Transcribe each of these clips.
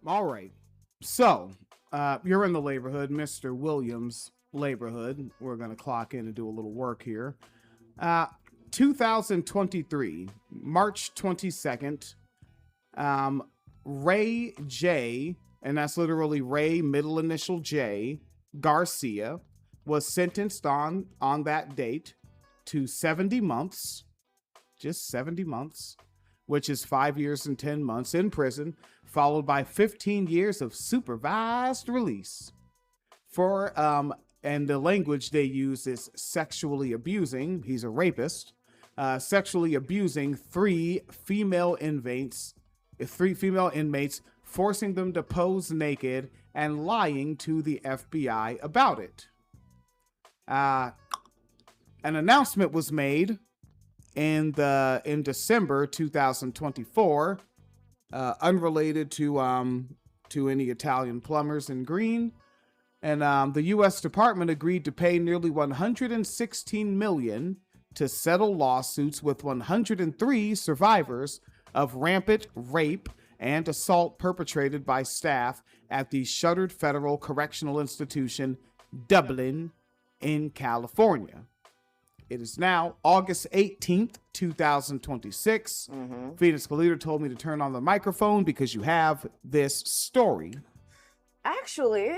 All right. So, you're in the neighborhood, Mr. Williams' neighborhood. We're going to clock in and do a little work here. 2023, March 22nd, Ray J, and that's literally Ray, middle initial J, Garcia, was sentenced on that date to 70 months, just 70 months, which is 5 years and 10 months in prison, followed by 15 years of supervised release. For, and the language they use is sexually abusing, he's a rapist, sexually abusing three female inmates, forcing them to pose naked and lying to the FBI about it. An announcement was made in December 2024, unrelated to any Italian plumbers in green, and the U.S. Department agreed to pay nearly $116 million to settle lawsuits with 103 survivors of rampant rape and assault perpetrated by staff at the shuttered federal correctional institution Dublin in California. It is now August 18th, 2026. Phoenix Calida told me to turn on the microphone because you have this story. Actually,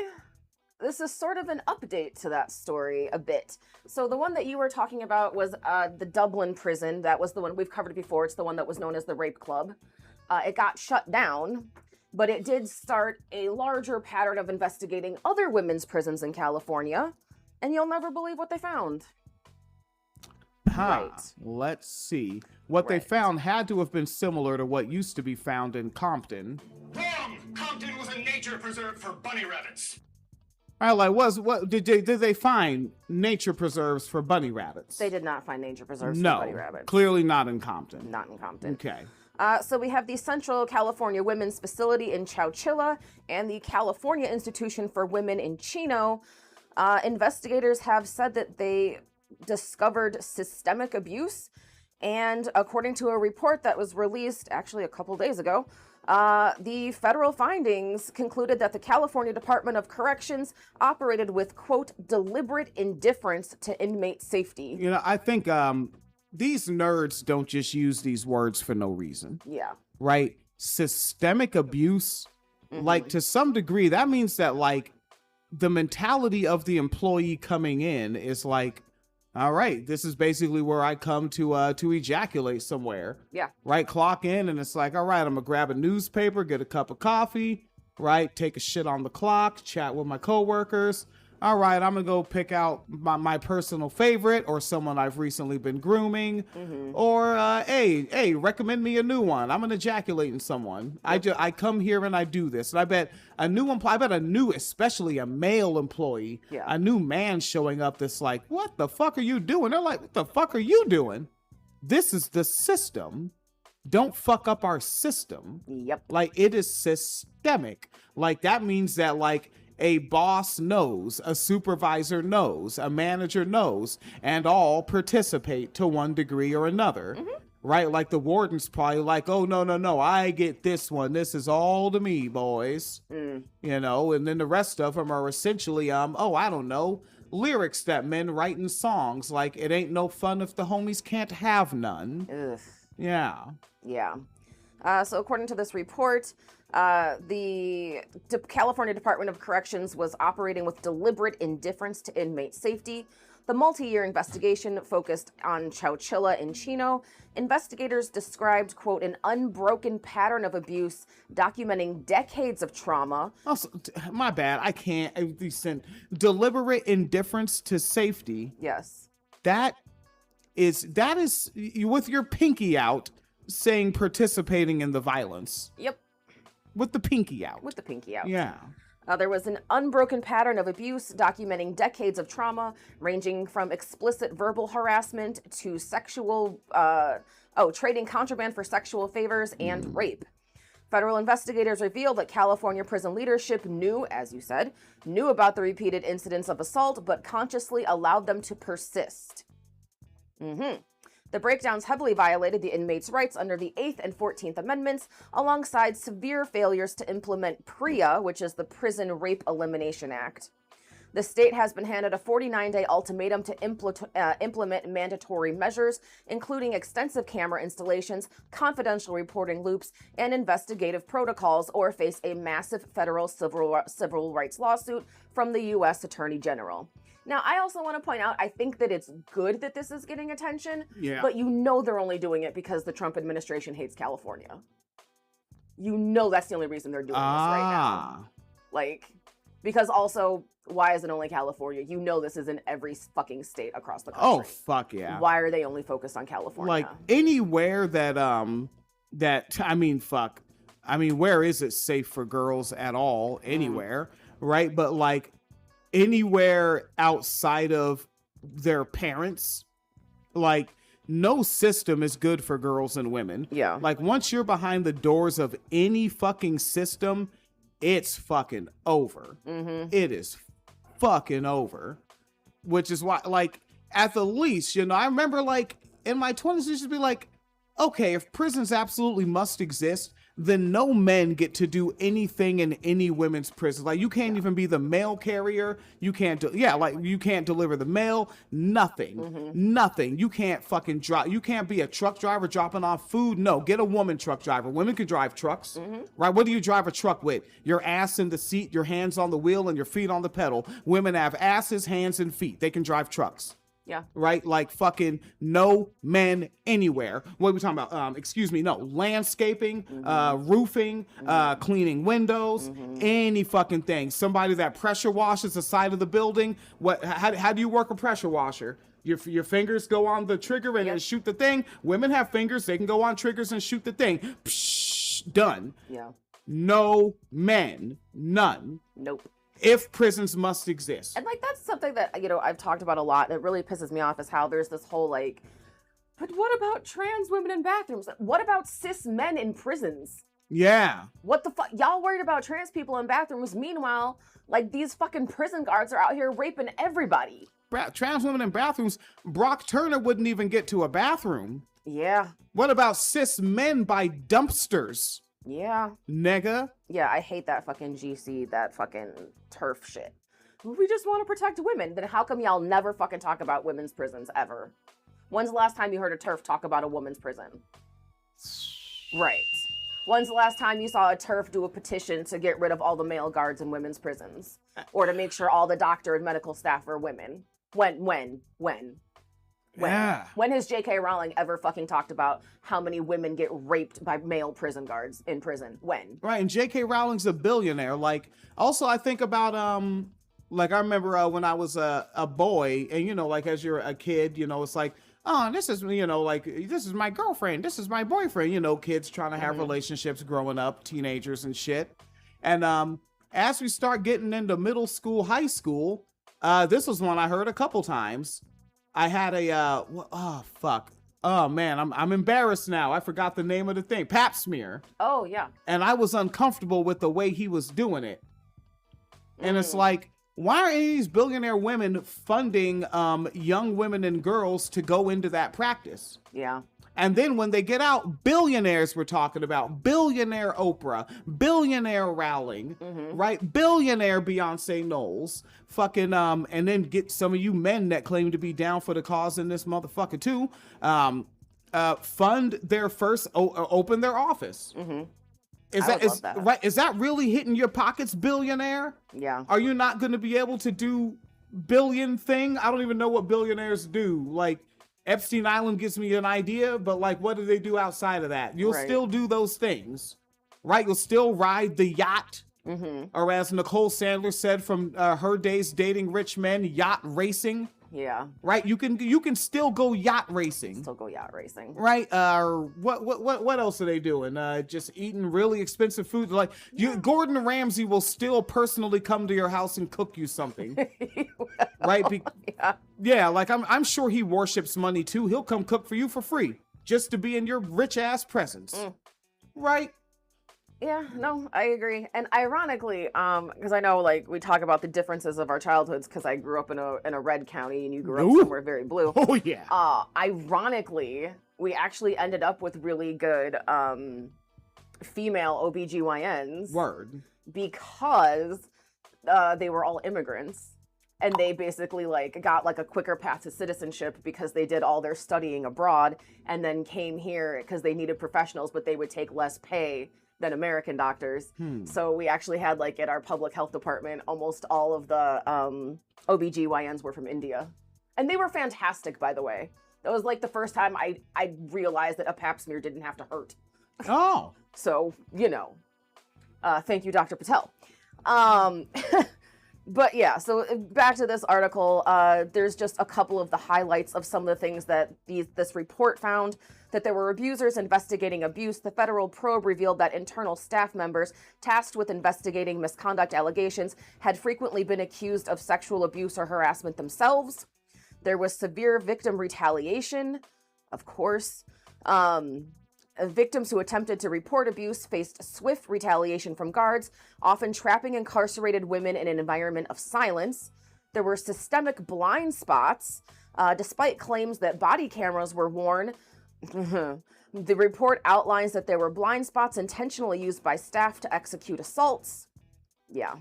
this is sort of an update to that story a bit. So the one that you were talking about was the Dublin prison. That was the one we've covered before. It's the one that was known as the Rape Club. It got shut down, but it did start a larger pattern of investigating other women's prisons in California. And you'll never believe what they found. Right. Let's see. What they found had to have been similar to what used to be found in Compton. Wrong! Compton was a nature preserve for bunny rabbits. All right, what did they find nature preserves for bunny rabbits? They did not find nature preserves for bunny rabbits. Clearly not in Compton. Not in Compton. Okay. So we have the Central California Women's Facility in Chowchilla and the California Institution for Women in Chino. Investigators have said that they discovered systemic abuse, and according to a report that was released actually a couple days ago, the federal findings concluded that the California Department of Corrections operated with, quote, deliberate indifference to inmate safety. You know, I think these nerds don't just use these words for no reason. Yeah. Right? Systemic abuse, like to some degree, that means that like the mentality of the employee coming in is like, all right, this is basically where I come to ejaculate somewhere. Yeah. Right, clock in, and it's like, all right, I'm gonna grab a newspaper, get a cup of coffee, right, take a shit on the clock, chat with my coworkers. All right, I'm gonna go pick out my personal favorite or someone I've recently been grooming, or hey, recommend me a new one. I'm gonna ejaculate in someone. Yep. I come here and I do this, and I bet a new, especially a male employee, a new man showing up that's like, what the fuck are you doing? They're like, what the fuck are you doing? This is the system. Don't fuck up our system. Yep. Like, it is systemic. Like, that means that like a boss knows, a supervisor knows, a manager knows, and all participate to one degree or another. Right? Like the warden's probably like, oh, no, I get this one. This is all to me, boys. You know, and then the rest of them are essentially, I don't know, lyrics that men write in songs. Like, it ain't no fun if the homies can't have none. Ugh. Yeah. Yeah. So according to this report, the California Department of Corrections was operating with deliberate indifference to inmate safety. The multi-year investigation focused on Chowchilla and Chino. Investigators described, quote, an unbroken pattern of abuse documenting decades of trauma. Also, my bad, I can't. Deliberate indifference to safety. Yes. That is with your pinky out saying participating in the violence. Yep. With the pinky out. With the pinky out. Yeah. There was an unbroken pattern of abuse documenting decades of trauma, ranging from explicit verbal harassment to sexual, trading contraband for sexual favors and rape. Federal investigators revealed that California prison leadership knew, as you said, about the repeated incidents of assault, but consciously allowed them to persist. The breakdowns heavily violated the inmates' rights under the 8th and 14th Amendments, alongside severe failures to implement PREA, which is the Prison Rape Elimination Act. The state has been handed a 49-day ultimatum to implement mandatory measures, including extensive camera installations, confidential reporting loops, and investigative protocols, or face a massive federal civil rights lawsuit from the U.S. Attorney General. Now, I also want to point out, I think that it's good that this is getting attention, but you know they're only doing it because the Trump administration hates California. You know that's the only reason they're doing this right now. Like, because also, why is it only California? You know this is in every fucking state across the country. Oh, fuck yeah. Why are they only focused on California? Like, anywhere that, where is it safe for girls at all? Anywhere, right? But, like, anywhere outside of their parents, like, no system is good for girls and women. Yeah. Like, once you're behind the doors of any fucking system, it's fucking over. It is fucking over. Which is why, like, at the least, you know, I remember, like, in my 20s, it should be like, okay, if prisons absolutely must exist, then no men get to do anything in any women's prison. Like, you can't even be the mail carrier. You can't you can't deliver the mail. Nothing. Nothing. You can't fucking drive. You can't be a truck driver dropping off food. No, get a woman truck driver. Women can drive trucks, right? What do you drive a truck with? Your ass in the seat, your hands on the wheel, and your feet on the pedal. Women have asses, hands, and feet. They can drive trucks. Yeah. Right? Like, fucking no men anywhere. What are we talking about? Landscaping, roofing, cleaning windows, any fucking thing. Somebody that pressure washes the side of the building. How do you work a pressure washer? Your fingers go on the trigger and shoot the thing. Women have fingers. They can go on triggers and shoot the thing. Psh, done. Yeah. No men. None. Nope. If prisons must exist. And, like, that's something that, you know, I've talked about a lot. That really pisses me off is how there's this whole, like, but what about trans women in bathrooms? What about cis men in prisons? Yeah. What the fuck? Y'all worried about trans people in bathrooms. Meanwhile, like, these fucking prison guards are out here raping everybody. Trans women in bathrooms. Brock Turner wouldn't even get to a bathroom. Yeah. What about cis men by dumpsters? Yeah. Nigga. Yeah, I hate that fucking GC, that fucking turf shit. We just want to protect women. Then how come y'all never fucking talk about women's prisons ever? When's the last time you heard a turf talk about a woman's prison? Right. When's the last time you saw a turf do a petition to get rid of all the male guards in women's prisons? Or to make sure all the doctor and medical staff are women? When? Yeah. When has J.K. Rowling ever fucking talked about how many women get raped by male prison guards in prison? When? Right, and J.K. Rowling's a billionaire. Like, also I think about, like, I remember when I was a boy, and, you know, like, as you're a kid, you know, it's like, oh, this is, you know, like, this is my girlfriend, this is my boyfriend, you know, kids trying to have relationships growing up, teenagers and shit. And as we start getting into middle school, high school, this was one I heard a couple times. I had oh man, I'm embarrassed now. I forgot the name of the thing. Pap smear. Oh yeah. And I was uncomfortable with the way he was doing it. And it's like, why are these billionaire women funding young women and girls to go into that practice? Yeah. And then when they get out, billionaires we're talking about. Billionaire Oprah, billionaire Rowling, right? Billionaire Beyonce Knowles. Fucking, and then get some of you men that claim to be down for the cause in this motherfucker too. Fund their first, open their office. Is that right? Is that really hitting your pockets, billionaire? Yeah. Are you not going to be able to do billion thing? I don't even know what billionaires do. Like, Epstein Island gives me an idea, but, like, what do they do outside of that? You'll still do those things, right? You'll still ride the yacht, or as Nicole Sandler said from her days dating rich men, yacht racing. Yeah. Right? You can still go yacht racing. Still go yacht racing. Right? What else are they doing? Just eating really expensive food. Like, Gordon Ramsay will still personally come to your house and cook you something. Right? Yeah, like I'm sure he worships money too. He'll come cook for you for free just to be in your rich ass presence. Right? Yeah, no, I agree. And ironically, because I know like we talk about the differences of our childhoods because I grew up in a red county and you grew up Ooh. somewhere very blue. Oh yeah. Ironically, we actually ended up with really good female OBGYNs. Word. Because they were all immigrants. And they basically like got like a quicker path to citizenship because they did all their studying abroad and then came here because they needed professionals, but they would take less pay than American doctors. So we actually had like at our public health department, almost all of the OBGYNs were from India. And they were fantastic, by the way. That was like the first time I realized that a pap smear didn't have to hurt. Oh. So, you know, thank you, Dr. Patel. But yeah, so back to this article, there's just a couple of the highlights of some of the things that this report found. That there were abusers investigating abuse. The federal probe revealed that internal staff members tasked with investigating misconduct allegations had frequently been accused of sexual abuse or harassment themselves. There was severe victim retaliation, of course. Victims who attempted to report abuse faced swift retaliation from guards, often trapping incarcerated women in an environment of silence. There were systemic blind spots, despite claims that body cameras were worn. The report outlines that there were blind spots intentionally used by staff to execute assaults. Yeah.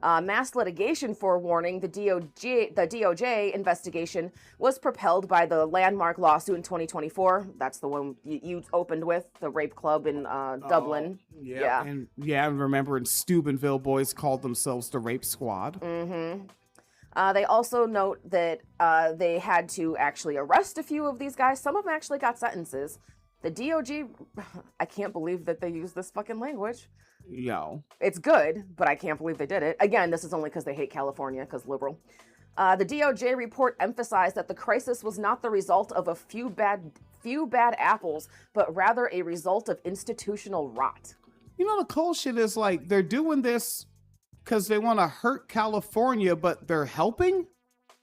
Mass litigation forewarning, the DOJ investigation was propelled by the landmark lawsuit in 2024. That's the one you opened with, the rape club in Dublin. Yeah. And I remember in Steubenville, boys called themselves the Rape Squad. They also note that they had to actually arrest a few of these guys. Some of them actually got sentences. The DOJ, I can't believe that they used this fucking language. Yo. It's good, but I can't believe they did it. Again, this is only because they hate California, because liberal. The DOJ report emphasized that the crisis was not the result of a few bad apples, but rather a result of institutional rot. You know, the cool shit is like they're doing this because they want to hurt California, but they're helping?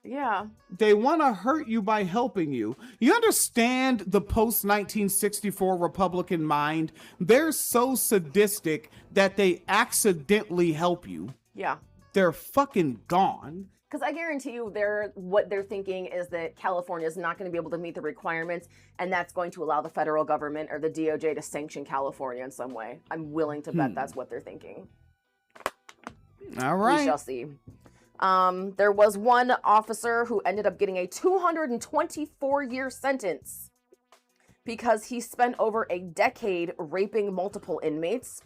Yeah. They want to hurt you by helping you. You understand the post-1964 Republican mind? They're so sadistic that they accidentally help you. Yeah. They're fucking gone. Because I guarantee you what they're thinking is that California is not going to be able to meet the requirements, and that's going to allow the federal government or the DOJ to sanction California in some way. I'm willing to bet that's what they're thinking. All right. We shall see. There was one officer who ended up getting a 224-year sentence because he spent over a decade raping multiple inmates.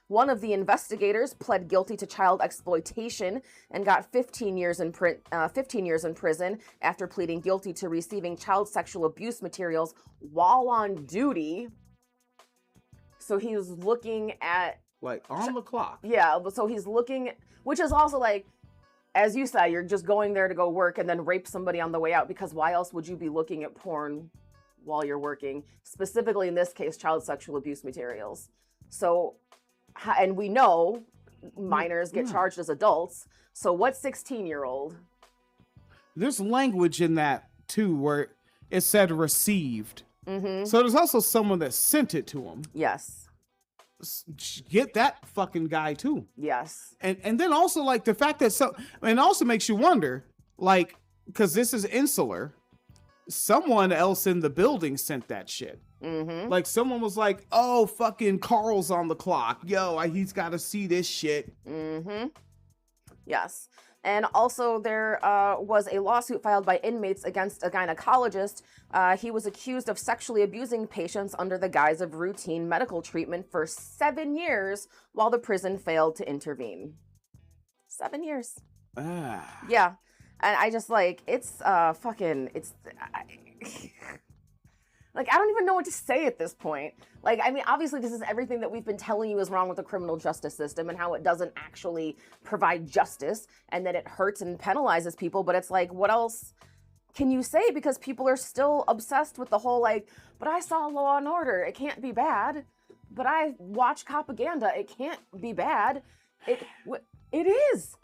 One of the investigators pled guilty to child exploitation and got 15 years in prison after pleading guilty to receiving child sexual abuse materials while on duty. So he was looking at... Like, on the clock. Yeah, so he's looking... Which is also like... As you said, you're just going there to go work and then rape somebody on the way out, because why else would you be looking at porn while you're working? Specifically, in this case, child sexual abuse materials. So, and we know minors get charged as adults. So what 16-year-old? There's language in that, too, where it said received. Mm-hmm. So there's also someone that sent it to him. Yes. Get that fucking guy too. Yes. And then also like the fact that it also makes you wonder, like, because this is insular, someone else in the building sent that shit. Mm-hmm. Like someone was like, oh, fucking Carl's on the clock. Yo, he's got to see this shit. Mm-hmm. Yes. And also there was a lawsuit filed by inmates against a gynecologist. He was accused of sexually abusing patients under the guise of routine medical treatment for 7 years while the prison failed to intervene. 7 years. Yeah. And I just like, it's like, I don't even know what to say at this point. Like, I mean, obviously this is everything that we've been telling you is wrong with the criminal justice system and how it doesn't actually provide justice and that it hurts and penalizes people. But it's like, what else can you say? Because people are still obsessed with the whole like, but I saw Law and Order, it can't be bad. But I watched propaganda, it can't be bad. It is.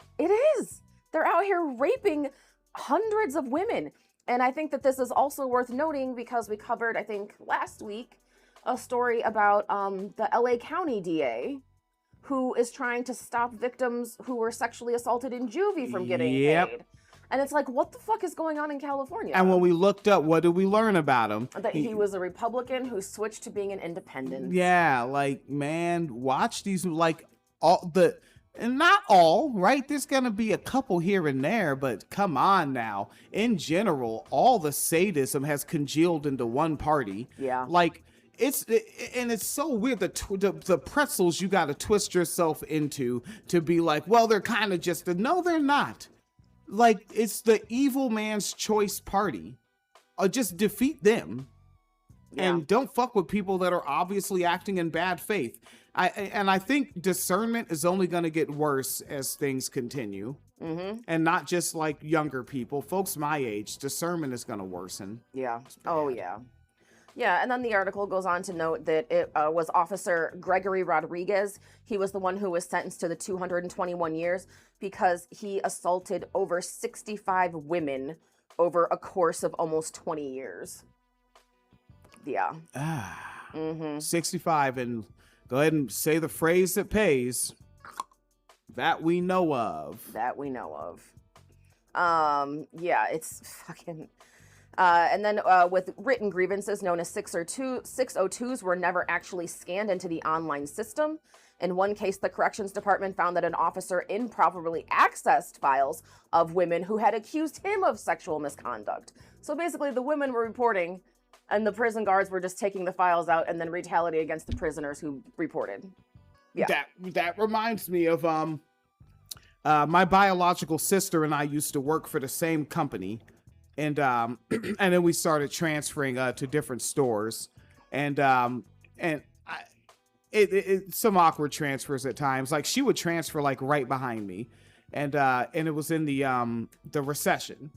They're out here raping hundreds of women. And I think that this is also worth noting because we covered, I think, last week, a story about the LA County DA who is trying to stop victims who were sexually assaulted in juvie from getting paid. And it's like, what the fuck is going on in California? And when we looked up, what did we learn about him? That he was a Republican who switched to being an independent. Yeah, like, man, watch these, like, and not all, right? There's gonna be a couple here and there, but come on now. In general, all the sadism has congealed into one party. Yeah. Like, it's so weird, the pretzels you gotta twist yourself into to be like, well, they're kind of just, no, they're not. Like, it's the evil man's choice party. Just defeat them. Yeah. And don't fuck with people that are obviously acting in bad faith. I think discernment is only going to get worse as things continue. Mm-hmm. And not just like younger people. Folks my age, discernment is going to worsen. Yeah. Oh, yeah. Yeah, and then the article goes on to note that it was Officer Gregory Rodriguez. He was the one who was sentenced to the 221 years because he assaulted over 65 women over a course of almost 20 years. Yeah. 65, and go ahead and say the phrase that pays. That we know of. That we know of. Yeah, it's fucking... and then with written grievances known as 602s were never actually scanned into the online system. In one case, the corrections department found that an officer improperly accessed files of women who had accused him of sexual misconduct. So basically, the women were reporting, and the prison guards were just taking the files out and then retaliating against the prisoners who reported. Yeah. That reminds me of my biological sister and I used to work for the same company. And and then we started transferring to different stores, and some awkward transfers at times. Like, she would transfer like right behind me, and it was in the recession,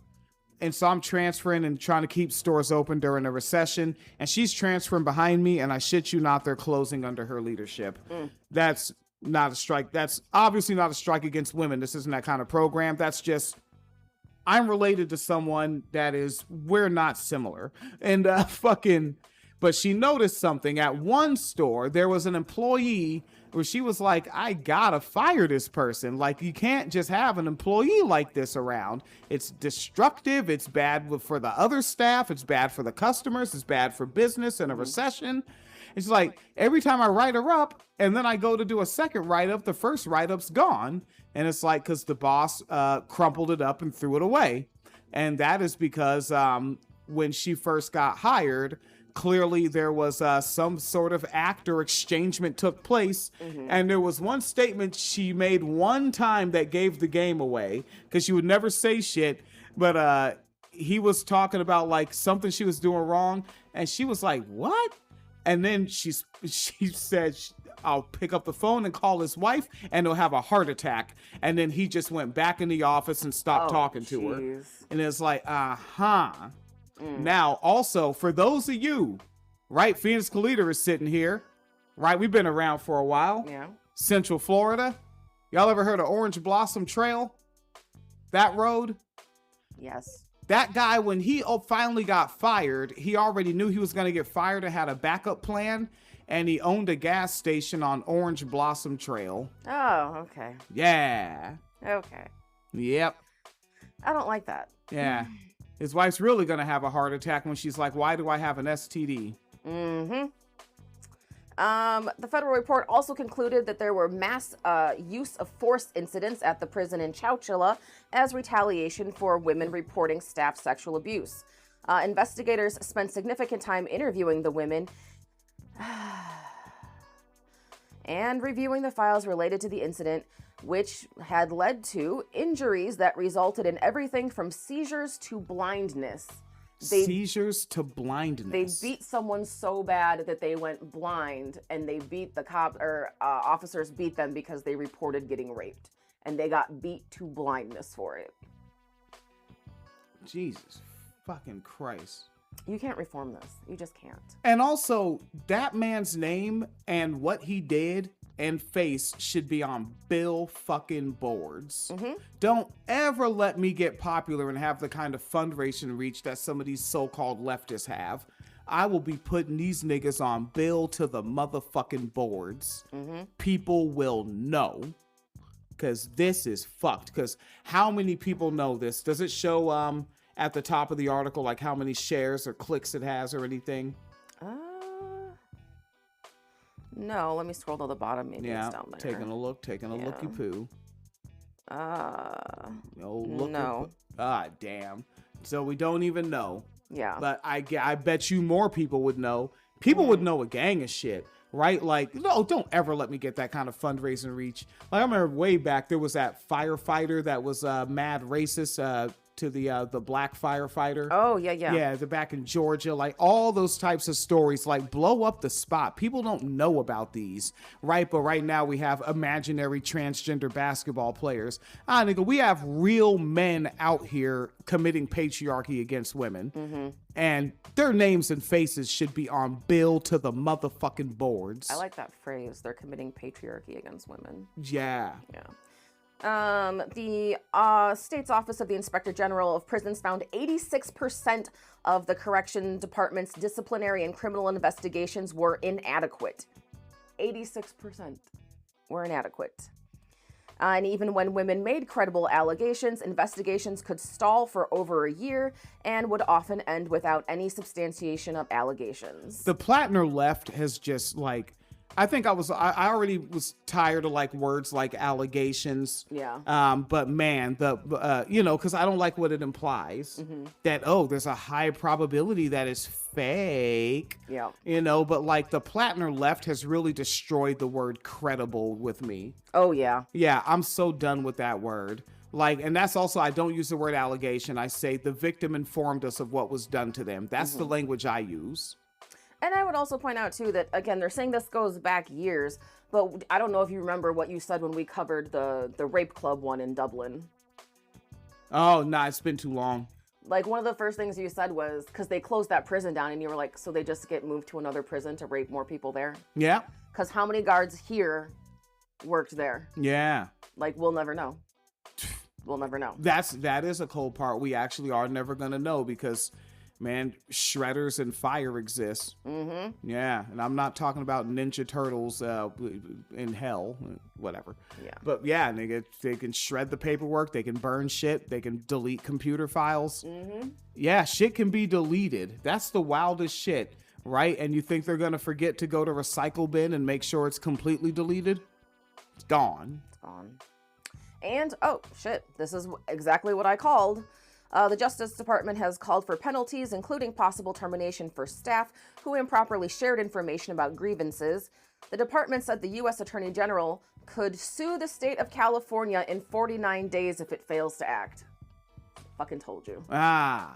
and so I'm transferring and trying to keep stores open during the recession, and she's transferring behind me, and I shit you not, they're closing under her leadership. That's not a strike. That's obviously not a strike against women. This isn't that kind of program. That's just, I'm related to someone that is, we're not similar. And but she noticed something. At one store, there was an employee where she was like, I gotta fire this person. Like, you can't just have an employee like this around. It's destructive. It's bad for the other staff. It's bad for the customers. It's bad for business in a recession. It's like, every time I write her up and then I go to do a second write-up, the first write-up's gone. And it's like, because the boss crumpled it up and threw it away. And that is because when she first got hired, clearly there was some sort of act or exchangement took place. And there was one statement she made one time that gave the game away, because she would never say shit. But he was talking about like something she was doing wrong. And she was like, what? And then she said, I'll pick up the phone and call his wife and he'll have a heart attack. And then he just went back in the office and stopped talking to her. And it's like, Now, also, for those of you, right, Phoenix Calida is sitting here, right? We've been around for a while. Yeah. Central Florida. Y'all ever heard of Orange Blossom Trail? That road? Yes. That guy, when he finally got fired, he already knew he was going to get fired and had a backup plan. And he owned a gas station on Orange Blossom Trail. Oh, okay. Yeah. Okay. Yep. I don't like that. Yeah. His wife's really going to have a heart attack when she's like, why do I have an STD? The federal report also concluded that there were mass use of force incidents at the prison in Chowchilla as retaliation for women reporting staff sexual abuse. Investigators spent significant time interviewing the women and reviewing the files related to the incident, which had led to injuries that resulted in everything from seizures to blindness. Seizures to blindness. They beat someone so bad that they went blind, and they beat the officers beat them because they reported getting raped, and they got beat to blindness for it. Jesus fucking Christ. You can't reform this. You just can't. And also, that man's name and what he did and face should be on bill fucking boards. Don't ever let me get popular and have the kind of fundraising reach that some of these so-called leftists have. I will be putting these niggas on bill to the motherfucking boards. People will know. Because this is fucked. Because how many people know this? Does it show at the top of the article like how many shares or clicks it has or anything? No, let me scroll to the bottom. Maybe it's down there. Taking a looky poo. No. Damn. So we don't even know. Yeah. But I bet you more people would know. People would know a gang of shit, right? Like, no, don't ever let me get that kind of fundraising reach. Like, I remember way back, there was that firefighter that was mad racist to the black firefighter. Oh, yeah. Yeah, they're back in Georgia. Like, all those types of stories, like, blow up the spot. People don't know about these, right? But right now we have imaginary transgender basketball players. Nigga, we have real men out here committing patriarchy against women. And their names and faces should be on bill to the motherfucking boards. I like that phrase. They're committing patriarchy against women. Yeah. The state's Office of the Inspector General of Prisons found 86% of the correction department's disciplinary and criminal investigations were inadequate. 86% were inadequate. And even when women made credible allegations, investigations could stall for over a year and would often end without any substantiation of allegations. The Plattner left has just like, I think I already was tired of like words like allegations. Yeah. But man, because I don't like what it implies that, there's a high probability that is fake. Yeah. But like the Plattner left has really destroyed the word credible with me. Oh, yeah. Yeah. I'm so done with that word. Like, and that's also, I don't use the word allegation. I say the victim informed us of what was done to them. That's the language I use. And I would also point out, too, that, again, they're saying this goes back years, but I don't know if you remember what you said when we covered the rape club one in Dublin. Oh, nah, it's been too long. Like, one of the first things you said was, because they closed that prison down, and you were like, so they just get moved to another prison to rape more people there? Yeah. Because how many guards here worked there? Yeah. Like, we'll never know. We'll never know. That is a cold part. We actually are never going to know because... Man, shredders and fire exist. Yeah, and I'm not talking about Ninja Turtles in hell, whatever. Yeah. But yeah, nigga, they can shred the paperwork, they can burn shit, they can delete computer files. Yeah, shit can be deleted. That's the wildest shit, right? And you think they're gonna forget to go to recycle bin and make sure it's completely deleted? It's gone. It's gone. And, oh, shit, this is exactly what I called. The Justice Department has called for penalties, including possible termination for staff who improperly shared information about grievances. The department said the U.S. Attorney General could sue the state of California in 49 days if it fails to act. Fucking told you. Yeah,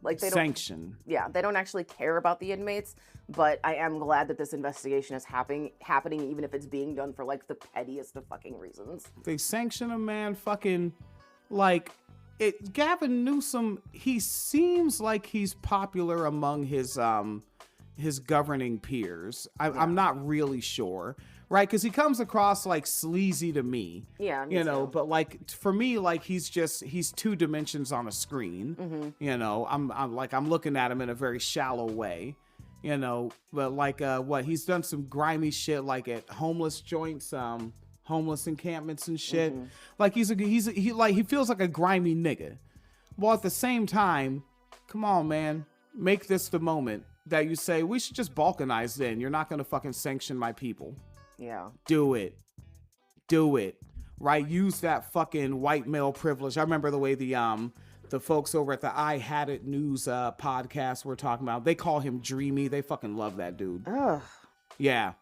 like they don't. Sanction. Yeah, they don't actually care about the inmates, but I am glad that this investigation is happening, even if it's being done for like the pettiest of fucking reasons. They sanction a man fucking like. Gavin Newsom, he seems like he's popular among his governing peers. I'm not really sure, right? Because he comes across like sleazy to me. Yeah, me too. But like for me, like he's two dimensions on a screen. I'm looking at him in a very shallow way. But like he's done some grimy shit like at homeless joints, homeless encampments and shit. Like he feels like a grimy nigga. Well, at the same time, come on, man, make this the moment that you say we should just balkanize. Then you're not gonna fucking sanction my people. Yeah. Do it. Right? Use that fucking white male privilege. I remember the way the folks over at the I Had It News podcast were talking about. They call him Dreamy. They fucking love that dude. Ugh. Yeah.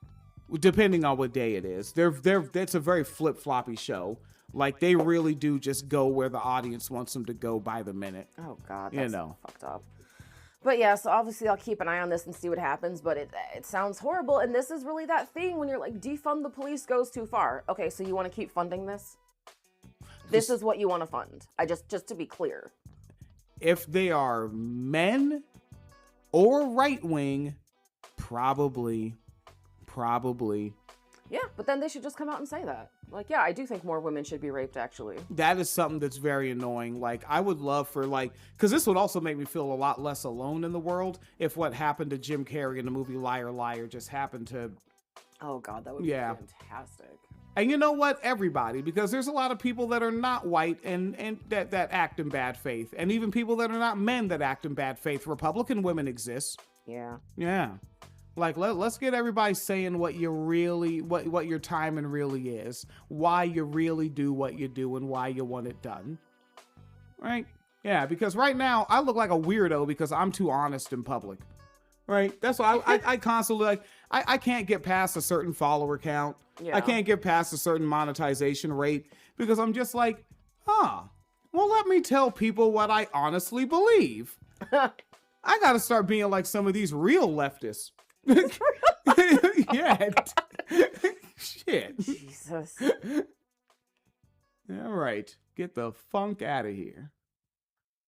Depending on what day it is. It's a very flip-floppy show. Like, they really do just go where the audience wants them to go by the minute. Oh, God. That's fucked up. But yeah, so obviously I'll keep an eye on this and see what happens, but it sounds horrible. And this is really that thing when you're like, defund the police goes too far. Okay, so you want to keep funding this? This is what you want to fund. Just to be clear. If they are men or right-wing, probably. Yeah, but then they should just come out and say that. Like, yeah, I do think more women should be raped, actually. That is something that's very annoying. Like, I would love for, like, because this would also make me feel a lot less alone in the world if what happened to Jim Carrey in the movie Liar Liar just happened to. Oh, God, that would be fantastic. And you know what? Everybody, because there's a lot of people that are not white and that act in bad faith. And even people that are not men that act in bad faith. Republican women exist. Yeah. Yeah. Like, let's get everybody saying what you really, what your timing really is, why you really do what you do, and why you want it done. Right? Yeah, because right now, I look like a weirdo because I'm too honest in public. Right? That's why I constantly, like, I can't get past a certain follower count. Yeah. I can't get past a certain monetization rate because I'm just like, well, let me tell people what I honestly believe. I gotta start being like some of these real leftists. Yeah. Shit. Jesus. All right. Get the funk out of here.